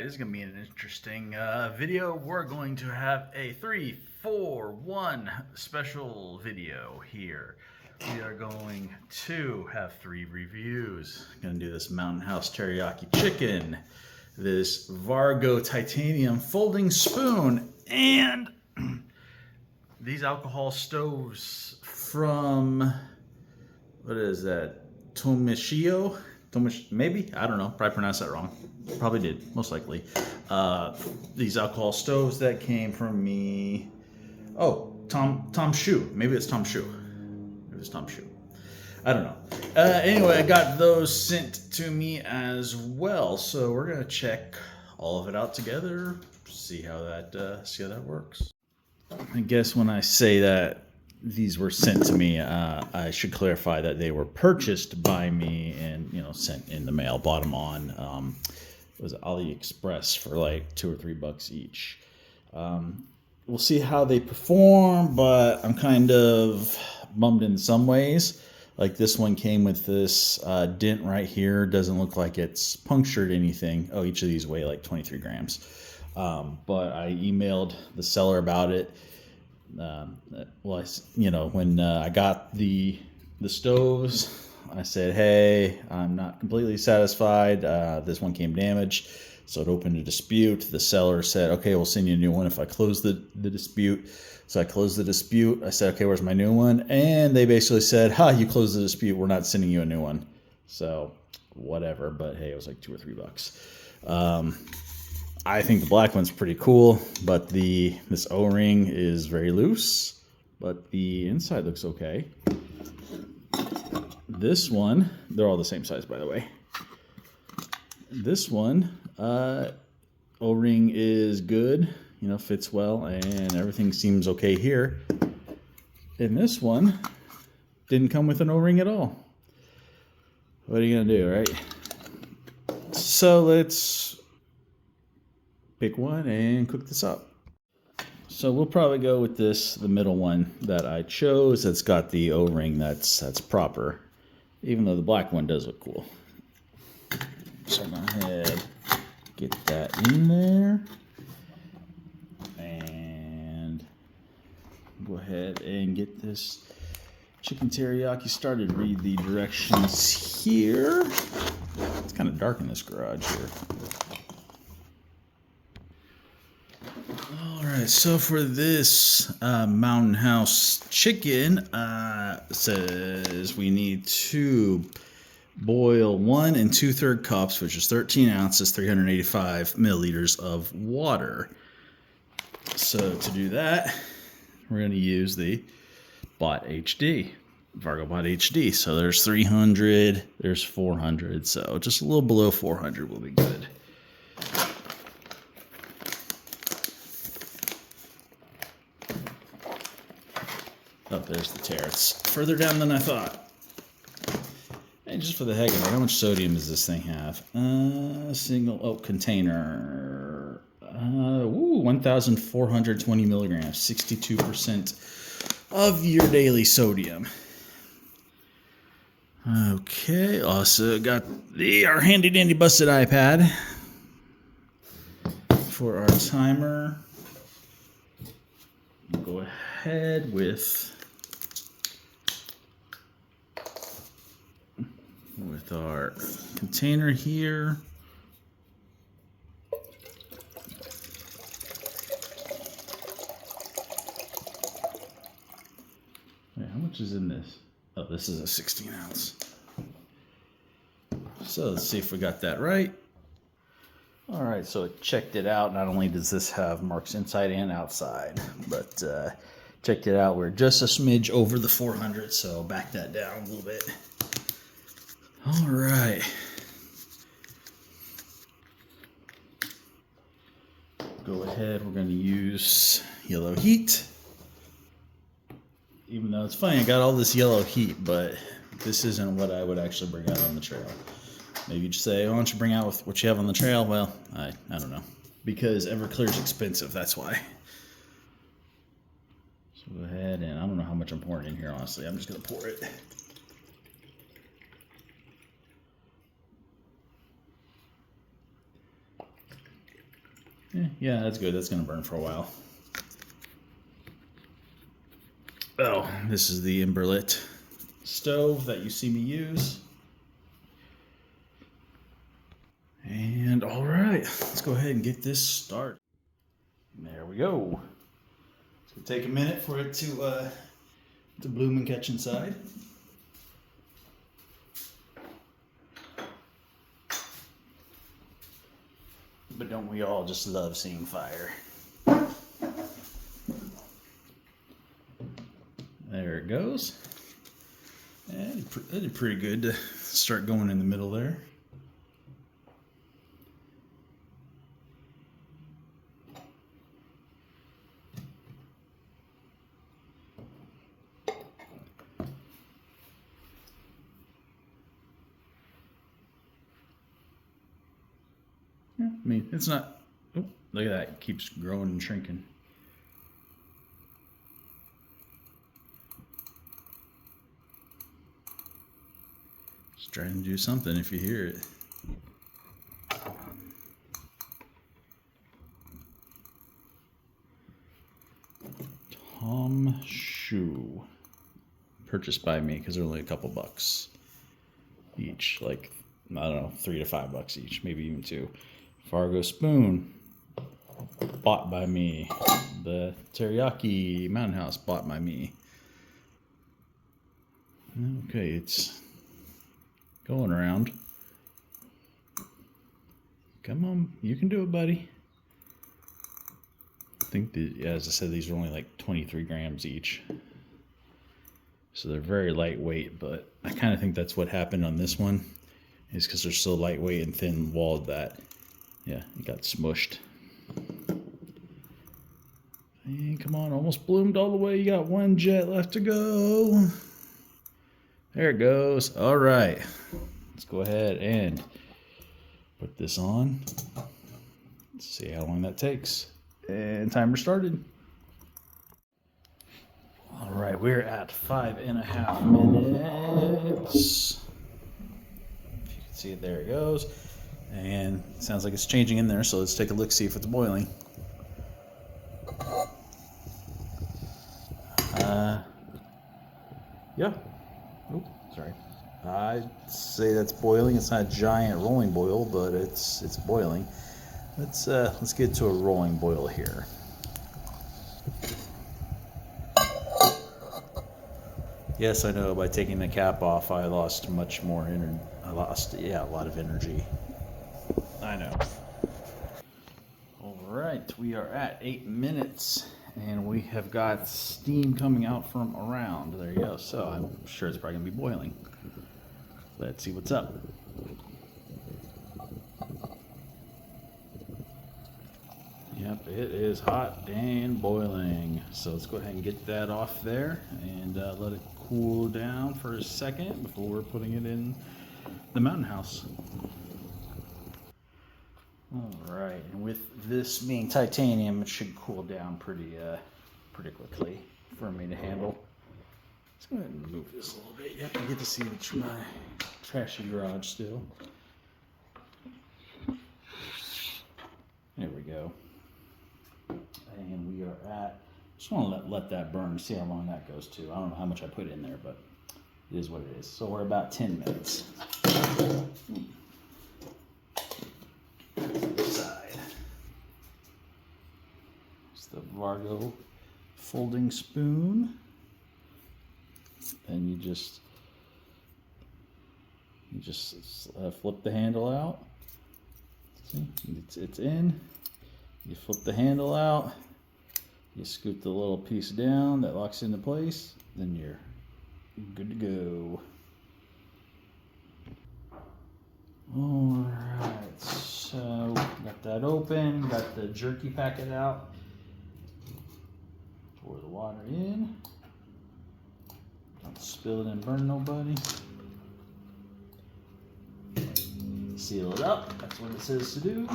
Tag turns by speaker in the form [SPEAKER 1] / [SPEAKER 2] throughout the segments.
[SPEAKER 1] this is going to be an interesting video. We're going to have a 3-4-1 special video here. We are going to have 3 reviews. Going to do this Mountainhouse Teriyaki chicken, this Vargo Titanium folding spoon, and these alcohol stoves from, what is that, Tomshoo? Maybe? I don't know. Probably pronounced that wrong. Probably did. Most likely. These alcohol stoves that came from me. Oh, Tomshoo. Maybe it's Tomshoo. Maybe it's Tomshoo. I don't know. Anyway, I got those sent to me as well. So we're going to check all of it out together. See how that works. I guess when I say that these were sent to me, I should clarify that they were purchased by me and, sent in the mail. Bought them on, it was AliExpress for like $2 or $3 each. We'll see how they perform, but I'm kind of bummed in some ways. Like this one came with this dent right here. Doesn't look like it's punctured anything. Oh, each of these weigh like 23 grams. But I emailed the seller about it. When I got the stoves, I said, hey, I'm not completely satisfied. This one came damaged, so it opened a dispute. The seller said, okay, we'll send you a new one if I close the dispute. So I closed the dispute. I said, okay, where's my new one? And they basically said, you closed the dispute. We're not sending you a new one. So whatever, but hey, it was like $2 or $3. I think the black one's pretty cool, but this O-ring is very loose, but the inside looks okay. This one, they're all the same size, by the way. This one, O-ring is good, fits well, and everything seems okay here. And this one didn't come with an O-ring at all. What are you gonna do, right? So let's pick one and cook this up. So we'll probably go with the middle one that I chose. That's got the O-ring that's proper, even though the black one does look cool. So go ahead, get that in there, and go ahead and get this chicken teriyaki started. Read the directions here. It's kind of dark in this garage here. Alright, so for this Mountainhouse chicken, it says we need to boil 1 2/3 cups, which is 13 ounces, 385 milliliters of water. So to do that, we're going to use the Bot HD, Vargo Bot HD. So there's 300, there's 400, so just a little below 400 will be good. Oh, there's the tear. It's further down than I thought. And just for the heck of it, how much sodium does this thing have? Container. 1,420 milligrams, 62% of your daily sodium. Okay, also got our handy dandy busted iPad for our timer. Go ahead with our container here. Wait, how much is in this? Oh, this is a 16 ounce. So let's see if we got that right. All right, so it checked it out. Not only does this have marks inside and outside, but checked it out. We're just a smidge over the 400, so back that down a little bit. All right. Go ahead, we're going to use yellow heat. Even though it's funny, I got all this yellow heat, but this isn't what I would actually bring out on the trail. Maybe you'd say, why don't you bring out what you have on the trail? Well, I don't know. Because Everclear's expensive, that's why. So go ahead, and I don't know how much I'm pouring in here, honestly. I'm just going to pour it. Yeah, that's good. That's gonna burn for a while. Oh, this is the Emberlit stove that you see me use. And all right, let's go ahead and get this started. There we go. It's gonna take a minute for it to bloom and catch inside. But don't we all just love seeing fire? There it goes. And that did pretty good to start going in the middle there. Yeah, I mean, it's not, oh, look at that, it keeps growing and shrinking. Just trying to do something if you hear it. Tomshoo. Purchased by me because they're only a couple bucks each, like, I don't know, $3 to $5 each, maybe even $2. Vargo spoon, bought by me. The teriyaki mountainhouse, bought by me. Okay, it's going around. Come on, you can do it, buddy. I think that, as I said, these are only like 23 grams each. So they're very lightweight, but I kind of think that's what happened on this one, is because they're so lightweight and thin walled that, yeah, it got smushed. And come on, almost bloomed all the way. You got one jet left to go. There it goes. All right, let's go ahead and put this on. Let's see how long that takes. And timer started. All right, we're at 5.5 minutes. If you can see it, there it goes. And it sounds like it's changing in there, so let's take a look, see if it's boiling. Yeah. Oh, sorry. I'd say that's boiling. It's not a giant rolling boil, but it's boiling. Let's get to a rolling boil here. Yes, I know, by taking the cap off, I lost much more energy. I lost, yeah, a lot of energy. I know. All right, we are at 8 minutes, and we have got steam coming out from around. There you go. So I'm sure it's probably gonna be boiling. Let's see what's up. Yep, it is hot and boiling. So let's go ahead and get that off there and let it cool down for a second before we're putting it in the mountain house. All right, and with this being titanium, it should cool down pretty quickly for me to handle. Let's go ahead and move this a little bit. Yep, you get to see my trashy garage still. There we go. And we are at, just want to let that burn, see how long that goes to. I don't know how much I put in there, but it is what it is. So we're about 10 minutes. Side. It's the Vargo folding spoon. And you just flip the handle out. See, it's in. You flip the handle out. You scoop the little piece down that locks into place. Then you're good to go. All right, so got that open. Got the jerky packet out. Pour the water in. Don't spill it and burn nobody. Seal it up. That's what it says to do.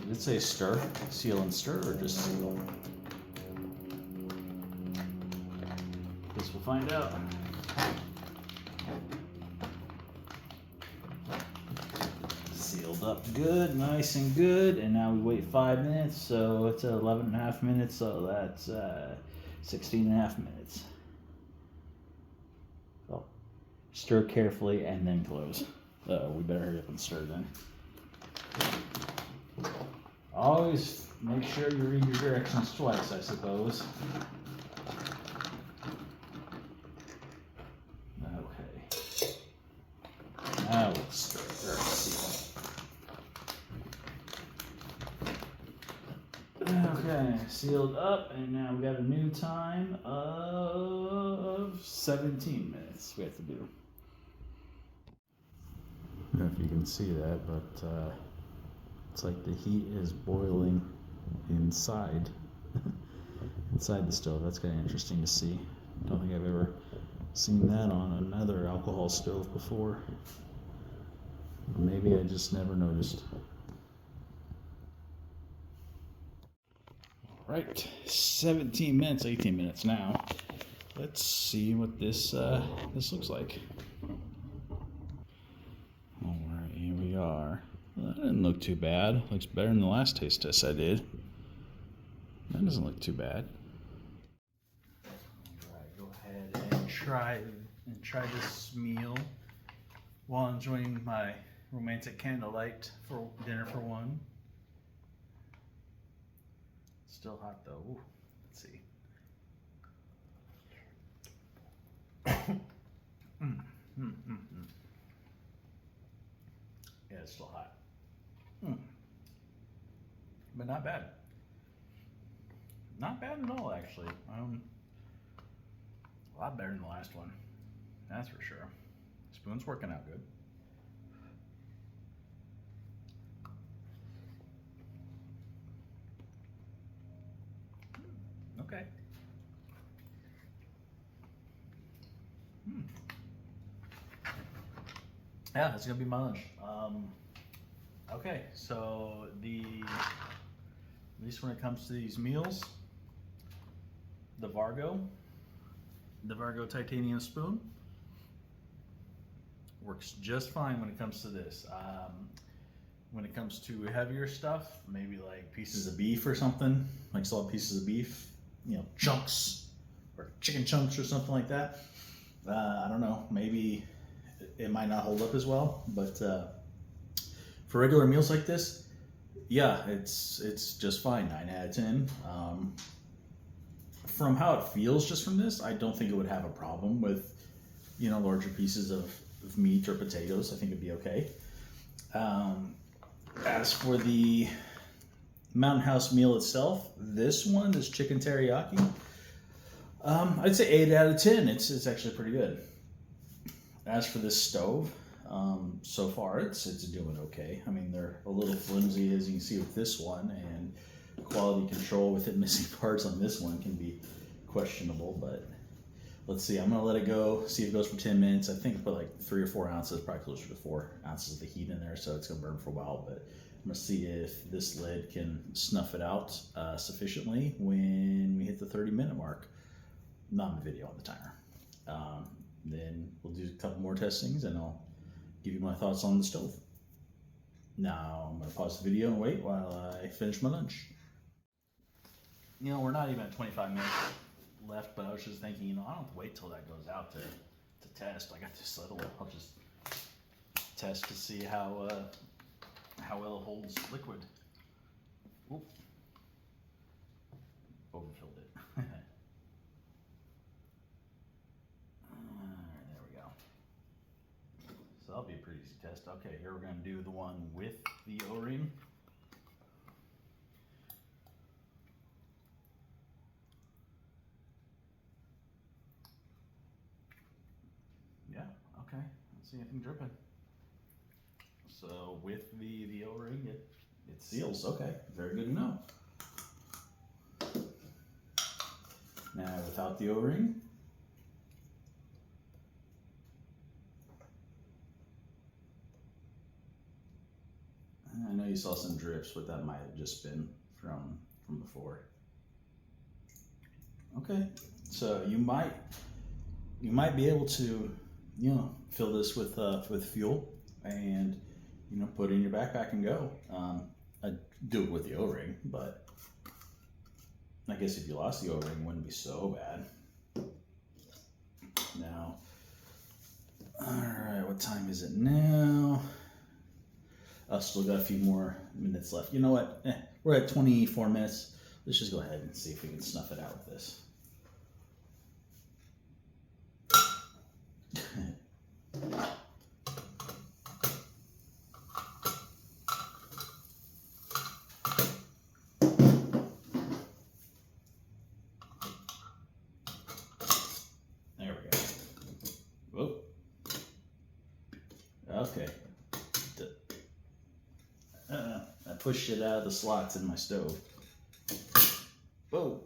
[SPEAKER 1] Did it say stir? Seal and stir, or just seal? Guess we'll find out. up good, nice and good. And now we wait 5 minutes, so it's 11.5 minutes, so that's 16.5 minutes. So stir carefully and then close. We better hurry up and stir then. Always make sure you read your directions twice, I suppose. Okay. Now let's stir or seal. Okay, sealed up, and now we got a new time of 17 minutes we have to do. I don't know if you can see that, but it's like the heat is boiling inside the stove. That's kind of interesting to see. Don't think I've ever seen that on another alcohol stove before. Or maybe I just never noticed. All right, 17 minutes, 18 minutes now. Let's see what this looks like. All right, here we are. Well, that didn't look too bad. Looks better than the last taste test I did. That doesn't look too bad. All right, go ahead and try this meal while enjoying my romantic candlelight for dinner for one. Still hot though. Ooh, let's see. Yeah, it's still hot. But not bad. Not bad at all, actually. A lot better than the last one. That's for sure. Spoon's working out good. Okay. Yeah, that's gonna be my lunch. Okay, so at least when it comes to these meals, the Vargo Titanium spoon works just fine when it comes to this. When it comes to heavier stuff, maybe like pieces of beef or something, like solid pieces of beef, chunks or chicken chunks or something like that. I don't know, maybe it might not hold up as well, but for regular meals like this, yeah, it's just fine. 9 out of 10. From how it feels just from this, I don't think it would have a problem with larger pieces of meat or potatoes. I think it'd be okay. As for the mountainhouse meal itself, this chicken teriyaki, I'd say 8 out of 10. It's actually pretty good. As for this stove, so far it's doing okay. I mean, they're a little flimsy, as you can see with this one, and quality control with it missing parts on this one can be questionable, but let's see. I'm gonna let it go, see if it goes for 10 minutes. I think I put like 3 or 4 ounces, probably closer to 4 ounces of the heat in there, so it's gonna burn for a while, but I'm gonna see if this lid can snuff it out sufficiently when we hit the 30-minute mark. Not in the video, on the timer. Then we'll do a couple more testings and I'll give you my thoughts on the stove. Now I'm gonna pause the video and wait while I finish my lunch. We're not even at 25 minutes left, but I was just thinking, I don't have to wait till that goes out to test. I got this little, I'll just test to see how well it holds liquid. Oop. Overfilled it. There we go. So that'll be a pretty easy test. Okay, here we're going to do the one with the O-ring. Yeah, okay. Don't see anything dripping. So with the O-ring, it seals. Okay, very good to know. Now without the O-ring, I know you saw some drips, but that might have just been from before. Okay, so you might be able to fill this with fuel and you know, put it in your backpack and go. I'd do it with the O-ring, but I guess if you lost the O-ring, it wouldn't be so bad. Now, all right, what time is it now? I've still got a few more minutes left. You know what? We're at 24 minutes. Let's just go ahead and see if we can snuff it out with this. There we go. Whoop. Okay. I pushed it out of the slots in my stove. Whoa.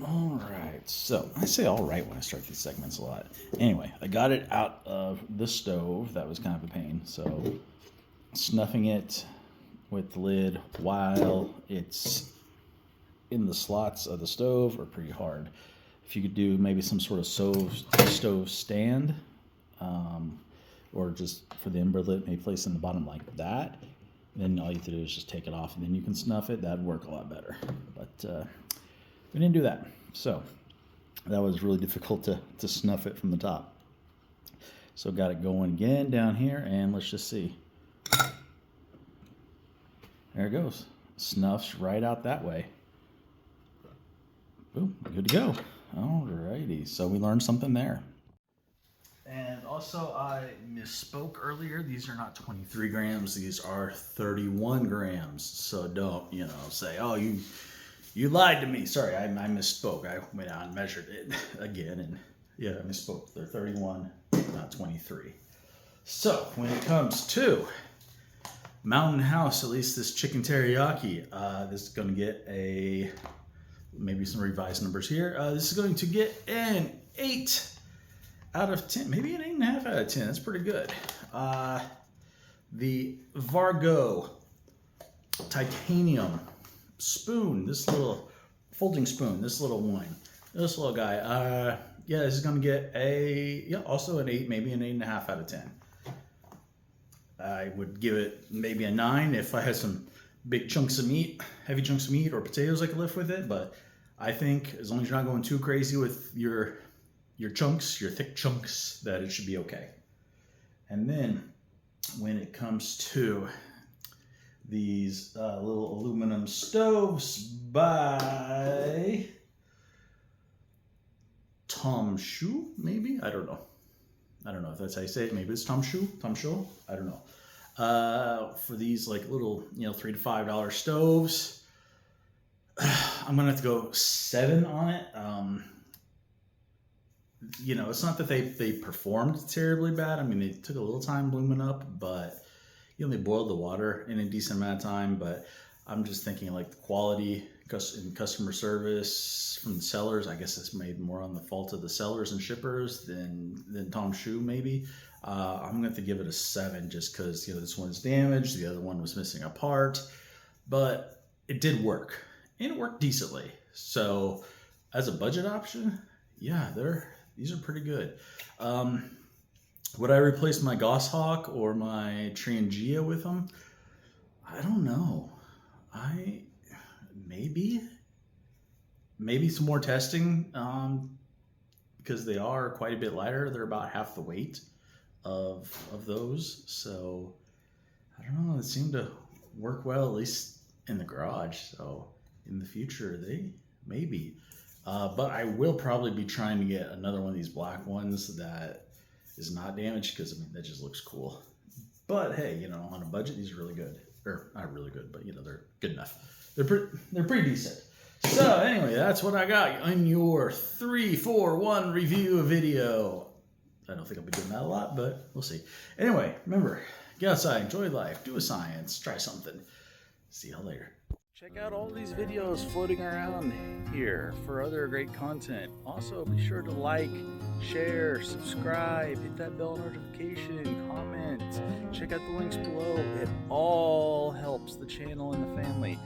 [SPEAKER 1] All right, so I say all right when I start these segments a lot. Anyway, I got it out of the stove. That was kind of a pain. So snuffing it with the lid while it's in the slots of the stove are pretty hard. If you could do maybe some sort of stove stand, or just for the ember lit, maybe place in the bottom like that, then all you have to do is just take it off and then you can snuff it. That'd work a lot better. But we didn't do that. So that was really difficult to snuff it from the top. So got it going again down here, and let's just see. There it goes. Snuffs right out that way. Boom, good to go. Alrighty, so we learned something there. And also, I misspoke earlier. These are not 23 grams. These are 31 grams. So don't, you know, say, oh, you lied to me. Sorry, I misspoke. I went out and measured it again. And yeah, I misspoke. They're 31, not 23. So when it comes to Mountainhouse, at least this chicken teriyaki, this is going to get maybe some revised numbers here. This is going to get an 8 out of 10, maybe an 8.5 out of 10. That's pretty good. The Vargo Titanium spoon, this little folding spoon, this little one, this little guy. Yeah, this is gonna get also an 8, maybe an 8.5 out of 10. I would give it maybe a 9 if I had some big chunks of meat, heavy chunks of meat or potatoes I could lift with it. But I think as long as you're not going too crazy with your chunks, your thick chunks, that it should be okay. And then when it comes to these little aluminum stoves by Tomshoo, maybe? I don't know if that's how you say it. Maybe it's Tomshoo? I don't know. For these like little, $3 to $5 stoves, I'm gonna have to go 7 on it. It's not that they performed terribly bad. I mean, they took a little time blooming up, but they boiled the water in a decent amount of time. But I'm just thinking like the quality and customer service from the sellers, I guess it's made more on the fault of the sellers and shippers than Tomshoo maybe. I'm going to have to give it a 7 just because, this one's damaged. The other one was missing a part, but it did work and it worked decently. So as a budget option, yeah, these are pretty good. Would I replace my Goshawk or my Trangia with them? I don't know. Maybe some more testing, because they are quite a bit lighter. They're about half the weight of those. So I don't know. It seemed to work well, at least in the garage. So in the future, maybe. But I will probably be trying to get another one of these black ones that is not damaged, because that just looks cool. But hey, on a budget, these are really good. Or not really good, but they're good enough. They're pretty decent. So anyway, that's what I got on your 3-4-1 review video. I don't think I'll be doing that a lot, but we'll see. Anyway, remember, get outside, enjoy life, do a science, try something. See y'all later. Check out all these videos floating around here for other great content. Also, be sure to like, share, subscribe, hit that bell notification, comment. Check out the links below. It all helps the channel and the family.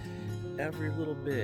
[SPEAKER 1] Every little bit.